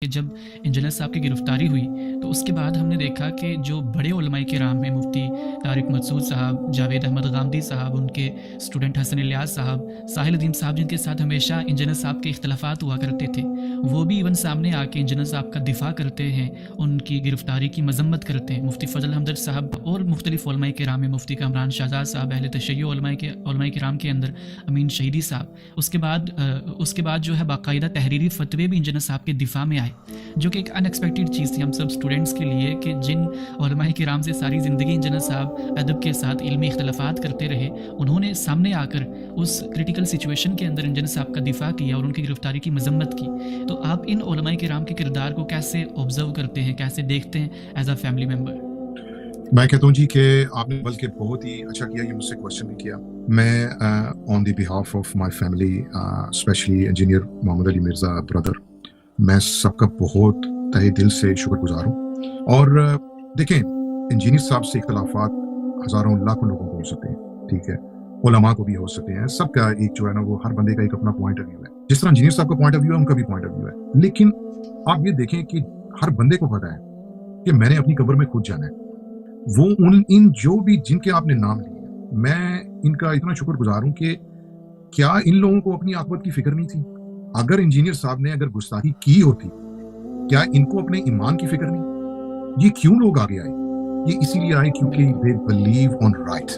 کہ جب انجینئر صاحب کی گرفتاری ہوئی تو اس کے بعد ہم نے دیکھا کہ جو بڑے علماء کرام ہیں، مفتی طارق مسعود صاحب، جاوید احمد غامدی صاحب، ان کے اسٹوڈنٹ حسن الیاس صاحب، ساحل الدین صاحب، جن کے ساتھ ہمیشہ انجینئر صاحب کے اختلافات ہوا کرتے تھے، وہ بھی ایون سامنے آ کے انجینئر صاحب کا دفاع کرتے ہیں، ان کی گرفتاری کی مذمت کرتے ہیں۔ مفتی فضل حمدرد صاحب اور مختلف علماء کرام ہیں، مفتی کامران شہزاد صاحب، اہل تشیع علماء کرام کے اندر امین شہیدی صاحب، اس کے بعد جو ہے باقاعدہ تحریری فتوے بھی انجینئر صاحب کے دفاع میں آئے، جو کہ ایک ان ایکسپیکٹڈ چیز تھی ہم سب اسٹوڈنٹس کے لیے کہ جن علماء کرام سے ساری زندگی انجینئر صاحب ادب کے ساتھ علمی اختلافات کرتے رہے، انہوں نے سامنے آ کر اس کرٹیکل سچویشن کے اندر انجینئر صاحب کا دفاع کیا اور ان کی گرفتاری کی مذمت کی۔ تو آپ ان علماء کرام کے کردار کو کیسے آبزرو کرتے ہیں، کیسے دیکھتے ہیں ایز اے فیملی ممبر؟ میں کہتا ہوں جی کہ آپ نے بلکہ بہت ہی اچھا کیا یہ مجھ سے کوشچن بھی کیا۔ میں on the behalf of my family specially engineer Muhammad Ali Mirza brother, میں سب کا بہت تہہ دل سے شکر گزار ہوں۔ اور دیکھیں، انجینئر صاحب سے اختلافات ہزاروں لاکھوں لوگوں کو ہو سکتے ہیں، ٹھیک ہے، علماء کو بھی ہو سکتے ہیں، سب کا ایک جو ہے نا وہ ہر بندے کا ایک اپنا پوائنٹ آف ویو ہے۔ جس طرح انجینئر صاحب کا پوائنٹ آف ویو ہے، ان کا بھی پوائنٹ آف ویو ہے، لیکن آپ یہ دیکھیں کہ ہر بندے کو پتا ہے کہ میں نے اپنی قبر میں خود جانا ہے۔ وہ ان جو بھی جن کے آپ نے نام لیے، میں ان کا اتنا شکر گزار ہوں کہ کیا ان لوگوں کو اپنی عاقبت کی فکر نہیں تھی؟ اگر انجینئر صاحب نے اگر گستاخی کی ہوتی، کیا ان کو اپنے ایمان کی فکر نہیں؟ یہ کیوں لوگ آگے آئے؟ یہ اسی لیے آئے کیونکہ they believe on right۔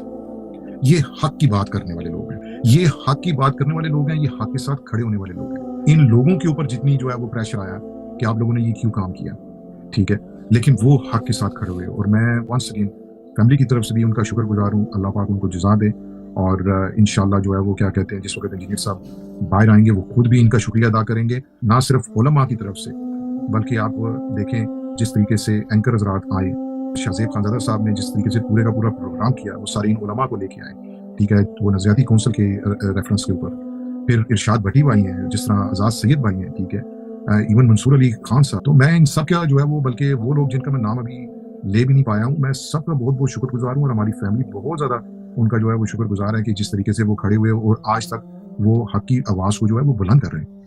یہ حق کی بات کرنے والے لوگ ہیں، یہ حق کی بات کرنے والے لوگ ہیں، یہ حق کے ساتھ کھڑے ہونے والے لوگ ہیں۔ ان لوگوں کے اوپر جتنی جو ہے وہ پریشر آیا کہ آپ لوگوں نے یہ کیوں کام کیا، ٹھیک ہے، لیکن وہ حق کے ساتھ کھڑے ہوئے۔ اور میں ونس اگین فیملی کی طرف سے بھی ان کا شکر گزار ہوں، اللہ پاک ان کو جزا دے۔ اور انشاءاللہ جو ہے وہ کیا کہتے ہیں، جس وقت انجینئر صاحب باہر آئیں گے وہ خود بھی ان کا شکریہ ادا کریں گے، نہ صرف علماء کی طرف سے بلکہ آپ دیکھیں جس طریقے سے اینکر حضرات آئے، شہزیب خانزادہ صاحب نے جس طریقے سے پورے کا پورا پروگرام کیا، وہ سارے ان علماء کو لے کے آئے، ٹھیک ہے، وہ نظریاتی کونسل کے ریفرنس کے اوپر، پھر ارشاد بھٹی بھائی ہیں، جس طرح آزاد سید بھائی ہیں، ٹھیک ہے، ایون منصور علی خان صاحب۔ تو میں ان سب کا جو ہے وہ بلکہ وہ لوگ جن کا میں نام ابھی لے بھی نہیں پایا ہوں، میں سب کا بہت بہت شکر گزار ہوں، اور ہماری فیملی بہت زیادہ ان کا جو ہے وہ شکر گزار ہے کہ جس طریقے سے وہ کھڑے ہوئے اور آج تک وہ حق کی آواز کو جو ہے وہ بلند کر رہے ہیں۔